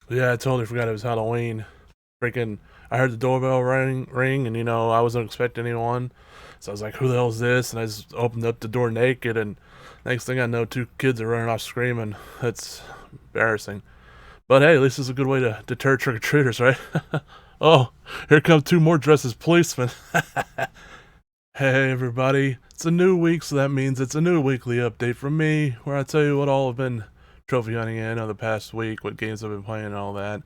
Yeah, I totally forgot it was Halloween. Freaking, I heard the doorbell ring, and I wasn't expecting anyone. So I was like, "Who the hell is this?" And I just opened up the door naked, and next thing I know, two kids are running off screaming. That's embarrassing. But hey, at least it's a good way to deter trick or treaters, right? Oh, here come two more dressed as policemen. Hey everybody, it's a new week, so that means it's a new weekly update from me, where I tell you what all I've been trophy hunting in over the past week, what games I've been playing, and all that.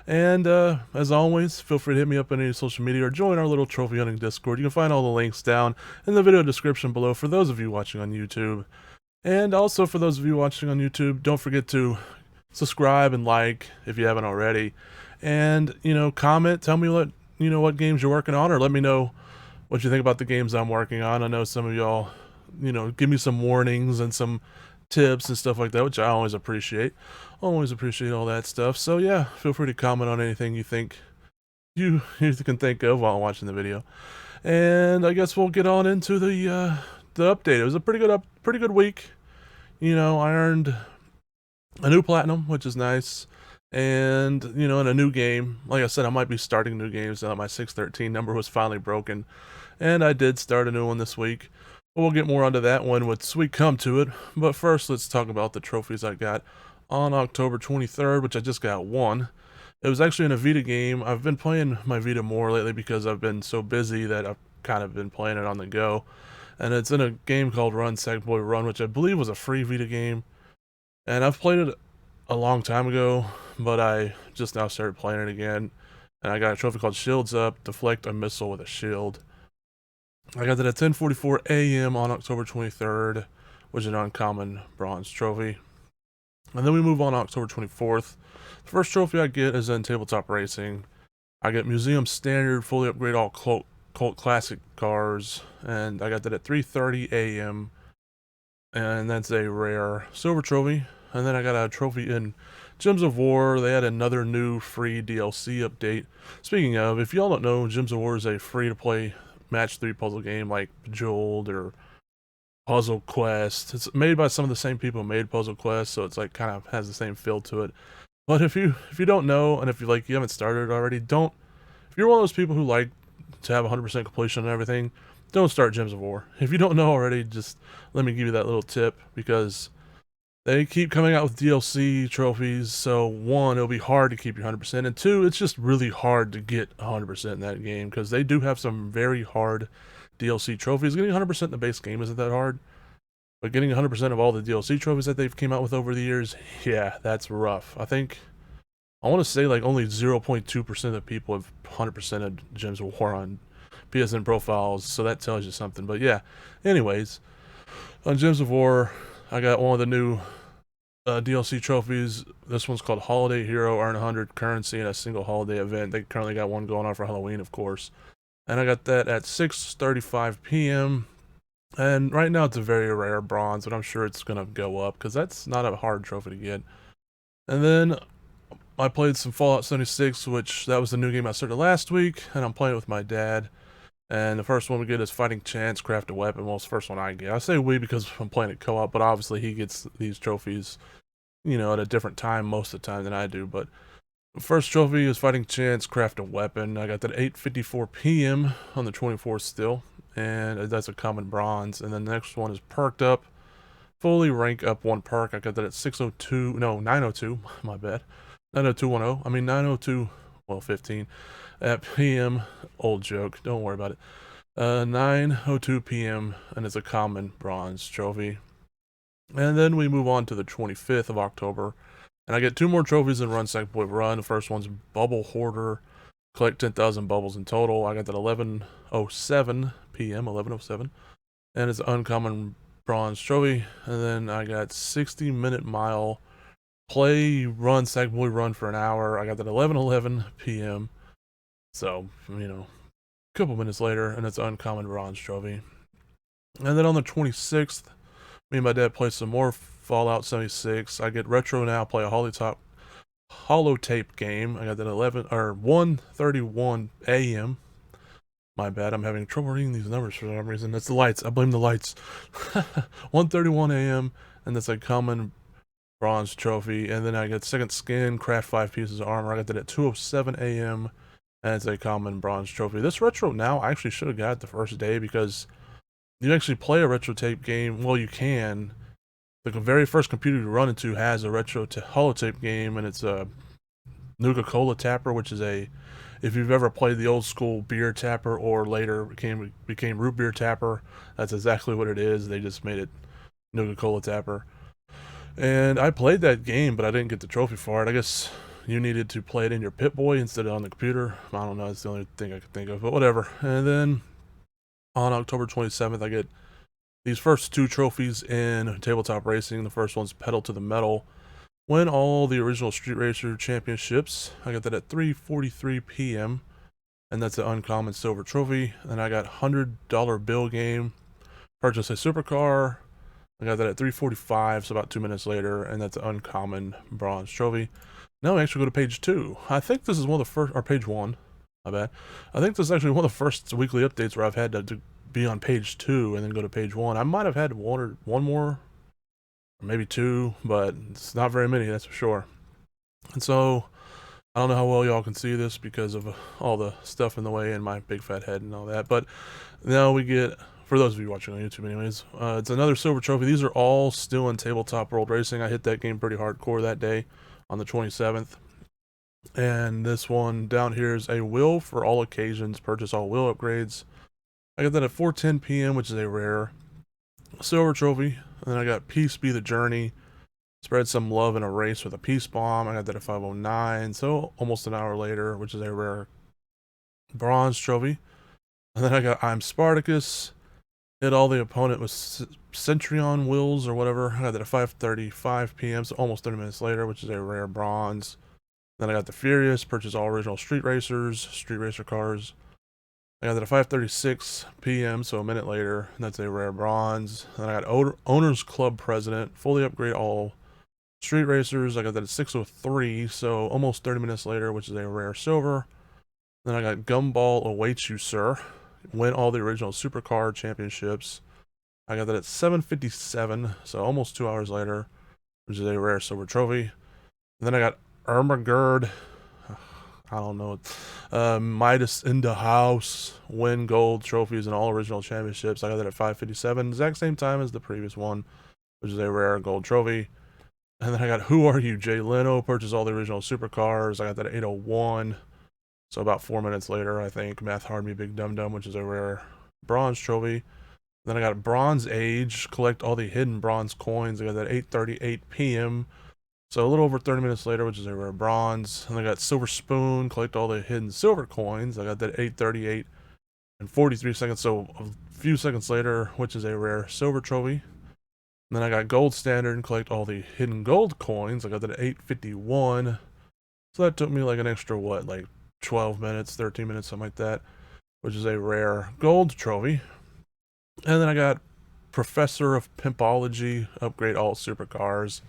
And as always, feel free to hit me up on any social media or join our little trophy hunting Discord. You can find all the links down in the video description below for those of you watching on YouTube. And also for those of you watching on YouTube, don't forget to subscribe and like if you haven't already. And, comment, tell me what games you're working on, or let me know what you think about the games I'm working on. I know some of y'all, give me some warnings and some tips and stuff like that, which I always appreciate. Always appreciate all that stuff. So yeah, feel free to comment on anything you think you can think of while watching the video. And I guess we'll get on into the update. It was a pretty good week. I earned a new platinum, which is nice. And, in a new game, like I said, I might be starting new games now that my 613 number was finally broken. And I did start a new one this week. But we'll get more onto that one once we come to it. But first, let's talk about the trophies I got on October 23rd, which I just got one. It was actually in a Vita game. I've been playing my Vita more lately because I've been so busy that I've kind of been playing it on the go. And it's in a game called Run Sackboy Run, which I believe was a free Vita game. And I've played it a long time ago, but I just now started playing it again. And I got a trophy called Shields Up, deflect a missile with a shield. I got that at 10:44 a.m. on October 23rd, which is an uncommon bronze trophy. And then we move on October 24th. The first trophy I get is in tabletop racing. I get museum standard, fully upgrade all cult classic cars, and I got that at 3:30 a.m. And that's a rare silver trophy. And then I got a trophy in Gems of War. They had another new free DLC update. Speaking of, if y'all don't know, Gems of War is a free-to-play match 3 puzzle game like Bejeweled or Puzzle Quest. It's made by some of the same people who made Puzzle Quest, so it's like kind of has the same feel to it. But if you don't know, and if you haven't started already, don't. If you're one of those people who like to have 100% completion and everything, don't start Gems of War. If you don't know already, just let me give you that little tip, because they keep coming out with DLC trophies. So one, it'll be hard to keep your 100%, and two, it's just really hard to get 100% in that game because they do have some very hard DLC trophies. Getting 100% in the base game isn't that hard, but getting 100% of all the DLC trophies that they've came out with over the years, yeah, that's rough. I want to say like only 0.2% of people have 100% of Gems of War on PSN profiles, so that tells you something. But yeah, anyways, on Gems of War, I got one of the new DLC trophies. This one's called Holiday Hero, earn 100 currency in a single holiday event. They currently got one going on for Halloween, of course. And I got that at 6:35 p.m. And right now it's a very rare bronze, but I'm sure it's going to go up because that's not a hard trophy to get. And then I played some Fallout 76, which that was the new game I started last week, and I'm playing with my dad. And the first one we get is Fighting Chance, craft a weapon. Well, it's the first one I get. I say we because I'm playing it co-op, but obviously he gets these trophies, at a different time most of the time than I do. But the first trophy is Fighting Chance, craft a weapon. I got that at 8:54 p.m. on the 24th still, and that's a common bronze. And then the next one is Perked Up, fully rank up one perk. I got that at 6:02, no, 9:02, my bad. 9:0210. I mean 9:02, well 15 at p.m. Old joke. Don't worry about it. 9:02 p.m. and it's a common bronze trophy. And then we move on to the 25th of October, and I get two more trophies in Run Sackboy Run. The first one's Bubble Hoarder. Collect 10,000 bubbles in total. I got that 11:07 p.m. 11:07, and it's an uncommon bronze trophy. And then I got 60-minute mile. Play Run Sackboy Run for an hour. I got that 11:11 p.m. So, a couple minutes later, and it's uncommon bronze trophy. And then on the 26th, me and my dad play some more Fallout 76. I get retro now, play a holotape game. I got that 1:31 a.m. My bad, I'm having trouble reading these numbers for some reason. That's the lights. I blame the lights. 1:31 a.m. and that's a common bronze trophy. And then I get second skin, craft 5 pieces of armor. I got that at 2:07 a.m. and it's a common bronze trophy. This retro now I actually should have got it the first day because you actually play a retro tape game. Well, you can. The very first computer you run into has a retro holotape game, and it's a Nuka-Cola tapper, which is a, if you've ever played the old school beer tapper or later became root beer tapper, that's exactly what it is. They just made it Nuka-Cola tapper. And I played that game, but I didn't get the trophy for it. I guess you needed to play it in your Pip-Boy instead of on the computer. I don't know, that's the only thing I could think of, but whatever. And then on October 27th, I get these first 2 trophies in tabletop racing. The first one's Pedal to the Metal. Win all the original Street Racer championships. I got that at 3:43 p.m. and that's an uncommon silver trophy. And I got $100 bill game. Purchase a supercar. I got that at 3:45, so about 2 minutes later, and that's an uncommon bronze trophy. Now we actually go to page 2. I think this is one of the first, or page 1. My bad. I think this is actually one of the first weekly updates where I've had to be on page 2 and then go to page 1. I might have had one more, or maybe 2, but it's not very many, that's for sure. And so I don't know how well y'all can see this because of all the stuff in the way and my big fat head and all that, but now we get, for those of you watching on YouTube anyways, it's another silver trophy. These are all still in Tabletop World Racing. I hit that game pretty hardcore that day on the 27th. And this one down here is a wheel for all occasions. Purchase all wheel upgrades. I got that at 4:10 p.m., which is a rare silver trophy. And then I got Peace Be the Journey. Spread some love in a race with a peace bomb. I got that at 5:09, so almost an hour later, which is a rare bronze trophy. And then I got I'm Spartacus. Hit all the opponent with Centurion wheels or whatever. I got that at 5:35 p.m., so almost 30 minutes later, which is a rare bronze. Then I got the Furious. Purchase all original Street Racers, Street Racer cars. I got that at 5:36 p.m., so a minute later, and that's a rare bronze. Then I got Owners Club President. Fully upgrade all Street Racers. I got that at 6:03, so almost 30 minutes later, which is a rare silver. Then I got Gumball Awaits You, Sir. Win all the original Supercar championships. I got that at 7:57, so almost 2 hours later, which is a rare silver trophy. And then I got Ermagerd. I don't know. Midas in the house. Win gold trophies and all original championships. I got that at 5:57, exact same time as the previous one, which is a rare gold trophy. And then I got Who Are You, Jay Leno. Purchase all the original supercars. I got that at 8:01. So about 4 minutes later, I think. Math Hard Me Big Dum Dum, which is a rare bronze trophy. Then I got Bronze Age. Collect all the hidden bronze coins. I got that at 8:38 p.m. So a little over 30 minutes later, which is a rare bronze. And I got Silver Spoon. Collect all the hidden silver coins. I got that at 8:38 and 43 seconds. So a few seconds later, which is a rare silver trophy. And then I got Gold Standard and collect all the hidden gold coins. I got that at 8:51. So that took me like an extra, what, like 12 minutes, 13 minutes, something like that, which is a rare gold trophy. And then I got Professor of Pimpology, upgrade all supercars.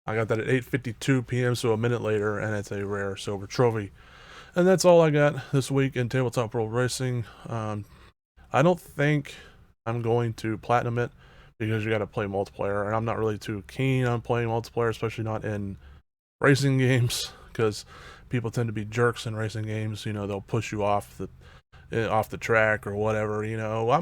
I got that at 8:52 p.m., so a minute later, and it's a rare silver trophy. And that's all I got this week in Tabletop World Racing. I don't think I'm going to platinum it because you got to play multiplayer, and I'm not really too keen on playing multiplayer, especially not in racing games, because people tend to be jerks in racing games. You know, they'll push you off the track or whatever. You know, I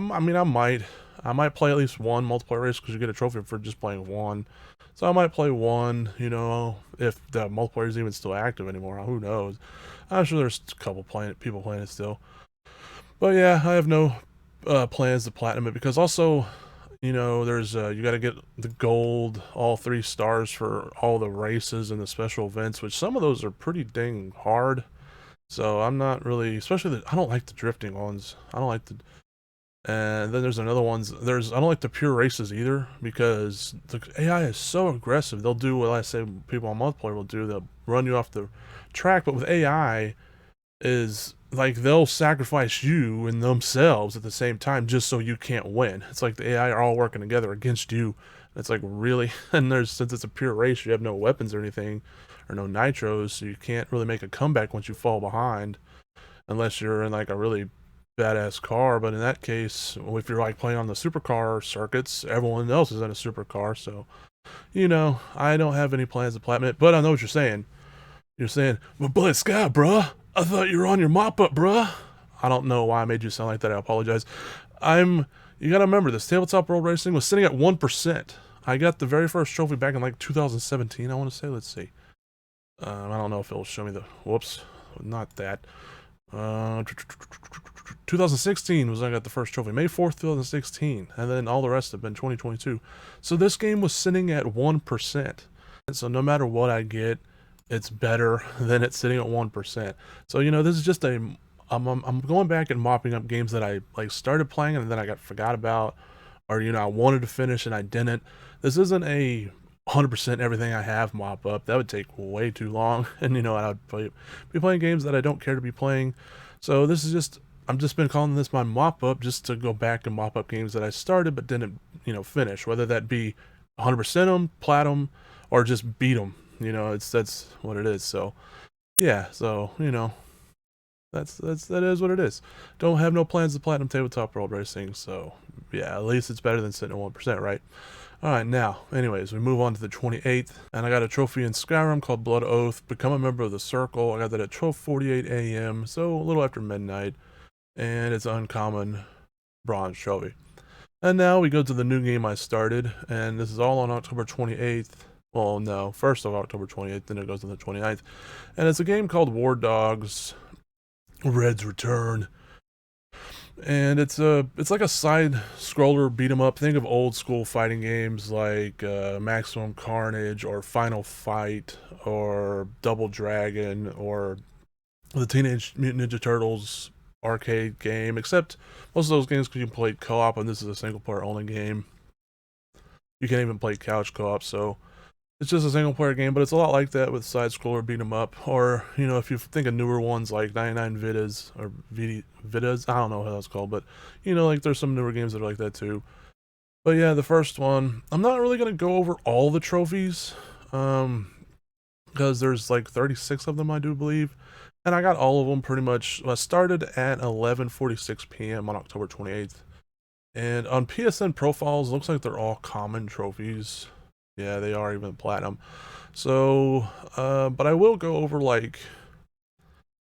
might play at least one multiplayer race because you get a trophy for just playing one. So I might play one, you know, if the multiplayer is even still active anymore. Who knows? I'm sure there's a couple people playing it still. But yeah, I have no plans to platinum it because also, you know, there's you got to get the gold, all 3 stars for all the races and the special events, which some of those are pretty dang hard. So I'm not really, especially I don't like the drifting ones. I don't like the. And then there's another ones. I don't like the pure races either because the AI is so aggressive. They'll do what I say people on multiplayer will do. They'll run you off the track, but with AI is like they'll sacrifice you and themselves at the same time just so you can't win. It's like the AI are all working together against you. It's like really, and since it's a pure race, you have no weapons or anything, or no nitros, so you can't really make a comeback once you fall behind, unless you're in like a really badass car. But in that case, if you're like playing on the supercar circuits, everyone else is in a supercar, so you know, I don't have any plans to platinum it, but I know what you're saying. You're saying, but BloodyTheSky, bruh, I thought you were on your mop up, bruh. I don't know why I made you sound like that. I apologize. You gotta remember, this Tabletop World Racing was sitting at 1%. I got the very first trophy back in like 2017, I want to say. Let's see. I don't know if it'll show me the, whoops, not that. 2016 was when I got the first trophy. May 4th, 2016. And then all the rest have been 2022. So this game was sitting at 1%. And so no matter what I get, it's better than it sitting at 1%. So, you know, this is just I'm going back and mopping up games that I like started playing and then I forgot about, or, you know, I wanted to finish and I didn't. This isn't a 100% everything I have mop up. That would take way too long. And, you know, be playing games that I don't care to be playing. So this is just, I've just been calling this my mop up, just to go back and mop up games that I started but didn't, you know, finish. Whether that be 100% them, platinum, or just beat them. You know, that's what it is. So yeah, so, you know, that is what it is. Don't have no plans to platinum Tabletop World Racing, so yeah, at least it's better than sitting at 1%, right? Alright, now, anyways, we move on to the 28th, and I got a trophy in Skyrim called Blood Oath, become a member of the Circle. I got that at 12:48 a.m., so a little after midnight, and it's an uncommon bronze trophy. And now we go to the new game I started, and this is all on October 28th. Well, no, first of October 28th, then it goes to the 29th. And it's a game called War Dogs Red's Return. And it's like a side scroller beat 'em up. Think of old school fighting games like Maximum Carnage or Final Fight or Double Dragon or the Teenage Mutant Ninja Turtles arcade game, except most of those games you can play co-op, and this is a single player only game. You can't even play couch co-op, so it's just a single player game, but it's a lot like that with side scroller beat 'em up. Or, you know, if you think of newer ones like 99 Vidas or Vidas, I don't know how that's called, but, you know, like there's some newer games that are like that too. But yeah, the first one, I'm not really going to go over all the trophies, because there's like 36 of them, I do believe. And I got all of them pretty much. I started at 11:46 p.m. on October 28th. And on PSN profiles, looks like they're all common trophies. Yeah, they are even platinum. So, but I will go over like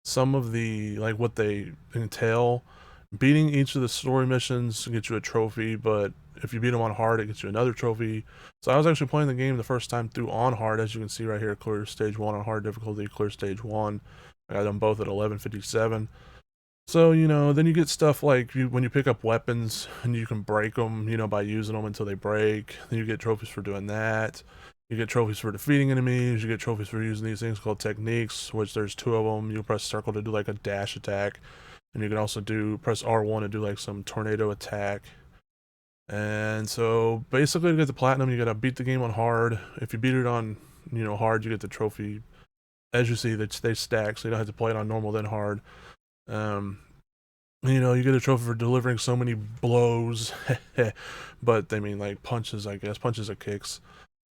some of the, like what they entail. Beating each of the story missions gets you a trophy, but if you beat them on hard, it gets you another trophy. So I was actually playing the game the first time through on hard, as you can see right here, clear stage 1 on hard difficulty, clear stage 1. I got them both at 11:57. So, you know, then you get stuff like when you pick up weapons and you can break them, you know, by using them until they break. Then you get trophies for doing that. You get trophies for defeating enemies. You get trophies for using these things called techniques, which there's 2 of them. You press circle to do like a dash attack. And you can also press R1 to do like some tornado attack. And so basically to get the platinum, you gotta beat the game on hard. If you beat it on, you know, hard, you get the trophy. As you see, they stack, so you don't have to play it on normal then hard. You know, you get a trophy for delivering so many blows, but they mean like punches, I guess, punches or kicks.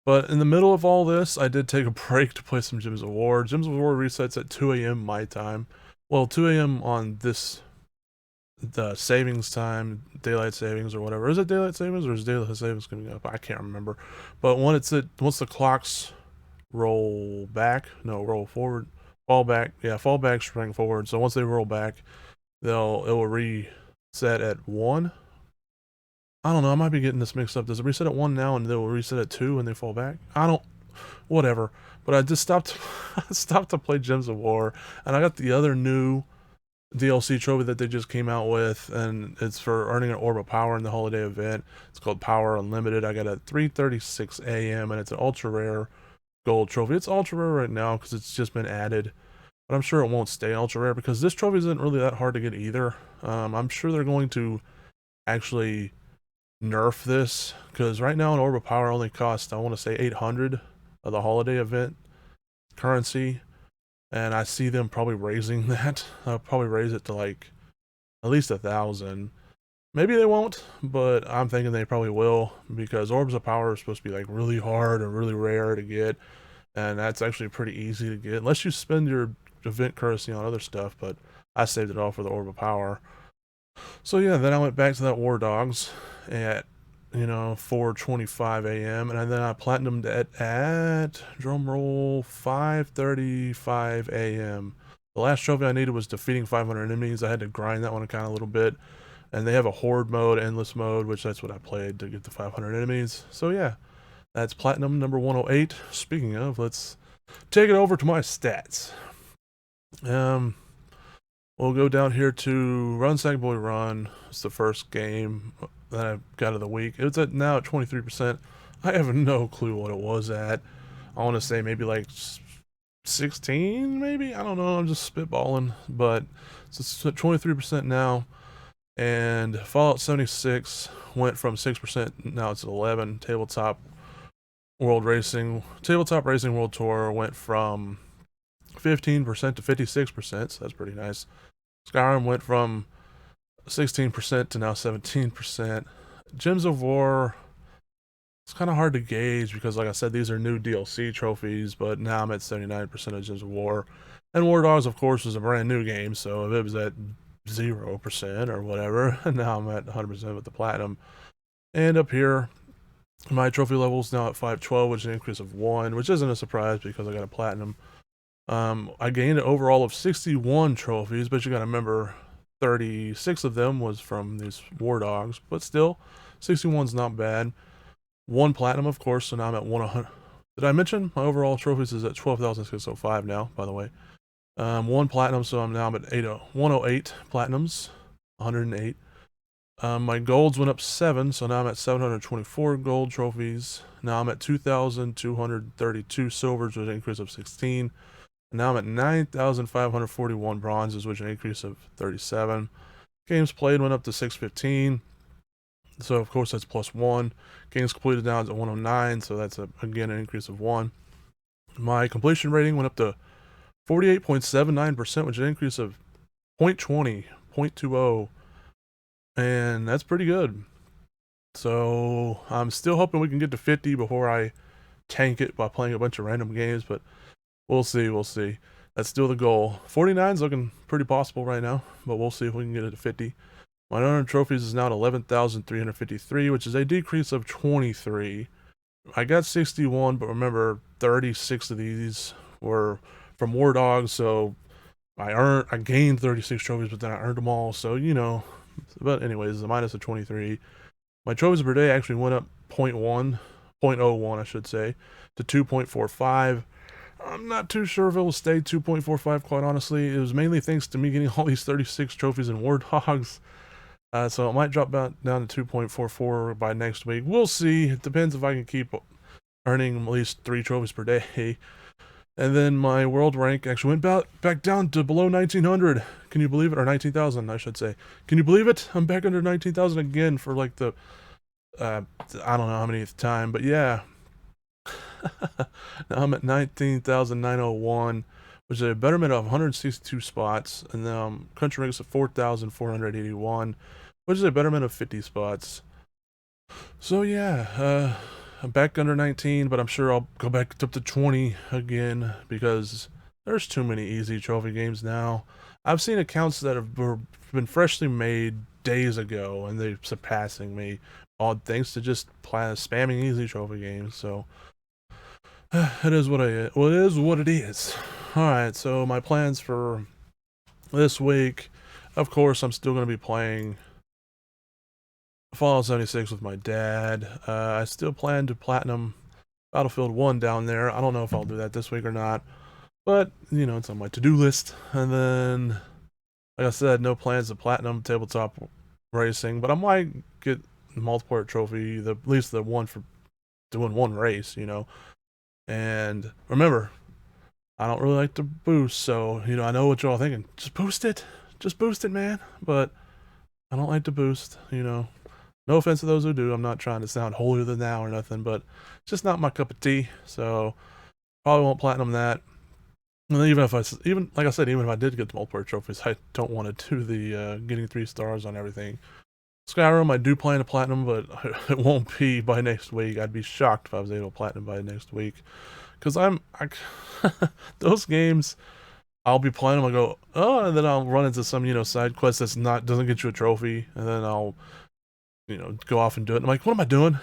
But in the middle of all this, I did take a break to play some Gems of War. Gems of War resets at 2 a.m. my time. Well, 2 a.m. on the savings time, daylight savings or whatever. Is it daylight savings or is daylight savings coming up? I can't remember. But once the clocks roll forward, fall back. Yeah, fall back, spring forward. So once they roll back, it will reset at 1. I don't know, I might be getting this mixed up. Does it reset at 1 now and they will reset at 2 when they fall back? Whatever. But I just stopped to play Gems of War, and I got the other new DLC trophy that they just came out with, and it's for earning an Orb of Power in the holiday event. It's called Power Unlimited. I got it at 3:36 a.m. and it's an ultra rare gold trophy. It's ultra rare right now because it's just been added, but I'm sure it won't stay ultra rare because this trophy isn't really that hard to get either. I'm sure they're going to actually nerf this, because right now an Orb of Power only costs, I want to say 800 of the holiday event currency, and I see them probably raising that. I'll probably raise it to like at least 1,000. Maybe they won't, but I'm thinking they probably will, because Orbs of Power are supposed to be like really hard and really rare to get, and that's actually pretty easy to get unless you spend your event currency on other stuff. But I saved it all for the Orb of Power. So yeah, then I went back to that War Dogs, and 4:25 a.m. and then I platinumed at drum roll 5:35 a.m. The last trophy I needed was defeating 500 enemies. I had to grind that one kind of a little bit, and they have a horde mode, endless mode, which that's what I played to get the 500 enemies. So yeah, that's platinum number 108. Speaking of, let's take it over to my stats. We'll go down here to Run Sack Boy Run. It's the first game that I got of the week. It's now at 23%. I have no clue what it was at. I want to say maybe like 16, maybe? I don't know. I'm just spitballing. But it's at 23% now. And Fallout 76 went from 6%, now it's at 11. Tabletop Racing World Tour went from 15% to 56%, so that's pretty nice. Skyrim went from 16% to now 17%. Gems of War, it's kind of hard to gauge because, like I said, these are new DLC trophies, but now I'm at 79% of Gems of War. And War Dogs, of course, is a brand new game, so if it was at 0% or whatever, now I'm at 100% with the platinum. And up here, my trophy level is now at 512, which is an increase of 1, which isn't a surprise because I got a platinum. I gained an overall of 61 trophies, but you gotta remember 36 of them was from these War Dogs, but still, 61's not bad. 1 platinum, of course, so now I'm at 100. Did I mention my overall trophies is at 12,605 now, by the way. 1 platinum, so I'm now at 108 platinums, 108. My golds went up 7, so now I'm at 724 gold trophies. Now I'm at 2,232 silvers, with an increase of 16. And now I'm at 9,541 bronzes, which is an increase of 37. Games played went up to 615. So, of course, that's +1. Games completed now is at 109, so that's, again, an increase of 1. My completion rating went up to 48.79%, which is an increase of 0.20, 0.20. And that's pretty good. So, I'm still hoping we can get to 50 before I tank it by playing a bunch of random games, but we'll see. That's still the goal. 49's looking pretty possible right now, but we'll see if we can get it to 50. My unearned trophies is now at 11,353, which is a decrease of 23. I got 61, but remember, 36 of these were from War Dogs, so I gained 36 trophies, but then I earned them all, so, But anyways, a minus of 23. My trophies per day actually went up 0.01, I should say, to 2.45. I'm not too sure if it will stay 2.45, quite honestly. It was mainly thanks to me getting all these 36 trophies in War Dogs. So it might drop down to 2.44 by next week. We'll see. It depends if I can keep earning at least 3 trophies per day. And then my world rank actually went back down to below 1900. Can you believe it? Or 19,000, I should say. Can you believe it? I'm back under 19,000 again for like the, I don't know how many time, but yeah. Now I'm at 19,901, which is a betterment of 162 spots, and then country ranks at 4,481, which is a betterment of 50 spots. So yeah, I'm back under 19, but I'm sure I'll go back up to 20 again because there's too many easy trophy games now. I've seen accounts that have been freshly made days ago, and they're surpassing me, all thanks to just spamming easy trophy games. So it is what it is. Alright, so my plans for this week, of course, I'm still going to be playing Fallout 76 with my dad. I still plan to platinum Battlefield 1 down there. I don't know if I'll do that this week or not, but, it's on my to-do list. And then, like I said, no plans to platinum tabletop racing, but I might get the multiplayer trophy, at least the one for doing one race, And remember, I don't really like to boost, so, I know what y'all thinking. Just boost it, man. But I don't like to boost, No offense to those who do. I'm not trying to sound holier than thou or nothing, but it's just not my cup of tea. So probably won't platinum that. And even if I did get the multiplayer trophies, I don't want to do the getting 3 stars on everything. Skyrim, I do plan to platinum, but it won't be by next week. I'd be shocked if I was able to platinum by next week, because those games, I'll be playing them, I'll go, and then I'll run into some, side quest doesn't get you a trophy, and then I'll go off and do it. And I'm like, what am I doing?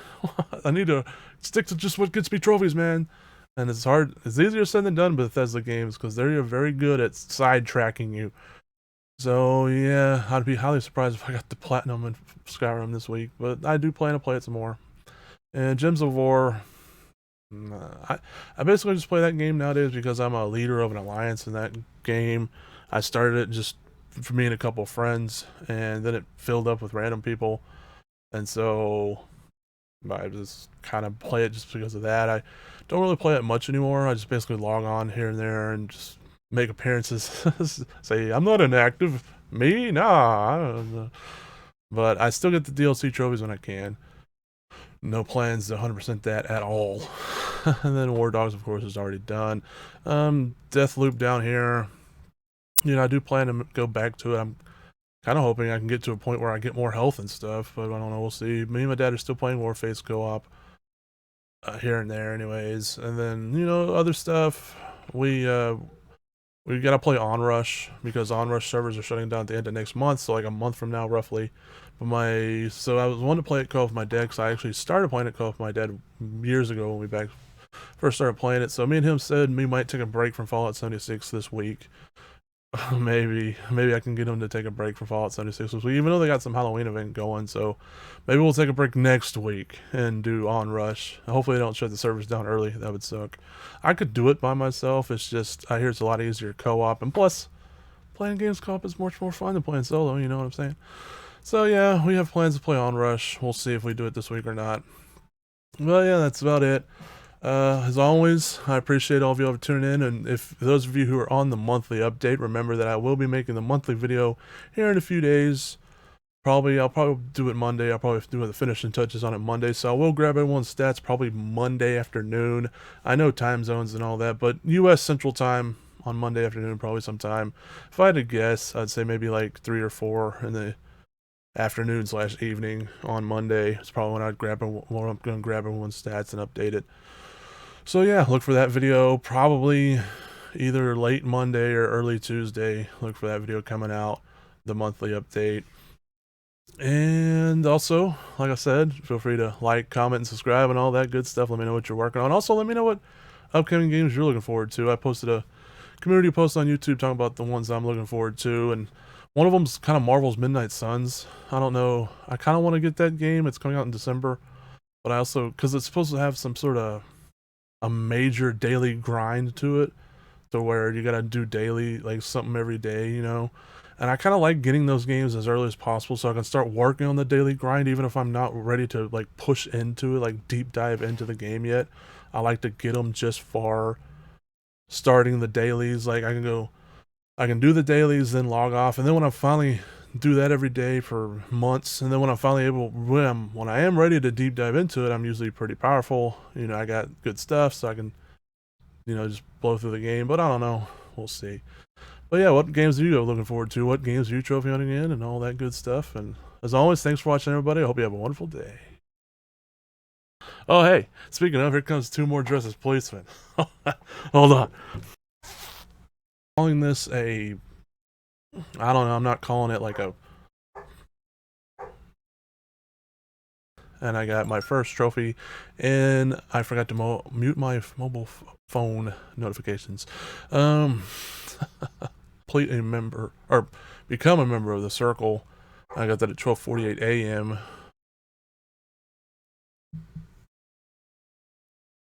I need to stick to just what gets me trophies, man. And it's hard. It's easier said than done with Bethesda games because they're very good at sidetracking you. So yeah, I'd be highly surprised if I got the platinum in Skyrim this week, but I do plan to play it some more. And Gems of War, I basically just play that game nowadays because I'm a leader of an alliance in that game. I started it just for me and a couple of friends, and then it filled up with random people, and so I just kind of play it just because of that. I don't really play it much anymore. I just basically log on here and there and just make appearances. Say I'm not inactive. Me? Nah. I don't know. But I still get the DLC trophies when I can. No plans to 100% that at all. And then War Dogs, of course, is already done. Deathloop down here. I do plan to go back to it. I'm kind of hoping I can get to a point where I get more health and stuff, but I don't know. We'll see. Me and my dad are still playing Warface co-op here and there, anyways. And then other stuff. We gotta play Onrush because Onrush servers are shutting down at the end of next month, so like a month from now, roughly. So I was wanting to play it co-op with my dad because I actually started playing it co-op with my dad years ago when we first started playing it. So me and him said we might take a break from Fallout 76 this week. maybe I can get him to take a break from Fallout 76 this week, even though they got some Halloween event going. So maybe we'll take a break next week and do Onrush. Hopefully they don't shut the servers down early. That would suck. I could do it by myself. It's just I hear it's a lot easier co-op, and plus playing games co-op is much more fun than playing solo. You know what I'm saying? So yeah, we have plans to play Onrush. We'll see if we do it this week or not. Well, yeah, that's about it. As always, I appreciate all of you for tuning in, and if those of you who are on the monthly update, remember that I will be making the monthly video here in a few days. I'll probably do it Monday. I'll probably do the finishing touches on it Monday, so I will grab everyone's stats probably Monday afternoon. I know time zones and all that, but U.S. Central Time on Monday afternoon, probably sometime. If I had to guess, I'd say maybe like 3 or 4 in the afternoon/evening on Monday. It's probably when I'm going to grab everyone's stats and update it. So yeah, look for that video probably either late Monday or early Tuesday. Look for that video coming out, the monthly update. And also, like I said, feel free to like, comment, and subscribe and all that good stuff. Let me know what you're working on. Also, let me know what upcoming games you're looking forward to. I posted a community post on YouTube talking about the ones I'm looking forward to, and one of them's kind of Marvel's Midnight Suns. I don't know. I kind of want to get that game. It's coming out in December, but I also, because it's supposed to have some sort of a major daily grind to it, to where you gotta do daily, like something every day, and I kind of like getting those games as early as possible so I can start working on the daily grind even if I'm not ready to like push into it, like deep dive into the game yet. I like to get them just for starting the dailies. Like I can do the dailies, then log off, and then when I finally do that every day for months, and then when I'm finally when I am ready to deep dive into it, I'm usually pretty powerful. I got good stuff, so I can, just blow through the game. But I don't know, we'll see. But yeah, what games are you looking forward to? What games are you trophy hunting in, and all that good stuff? And as always, thanks for watching, everybody. I hope you have a wonderful day. Oh hey, speaking of, here comes 2 more dressed as policemen. Hold on. Calling this I don't know, I'm not calling it like a... And I got my first trophy, and I forgot to mute my mobile phone notifications. Complete a member, or become a member of the circle. I got that at 12:48 a.m.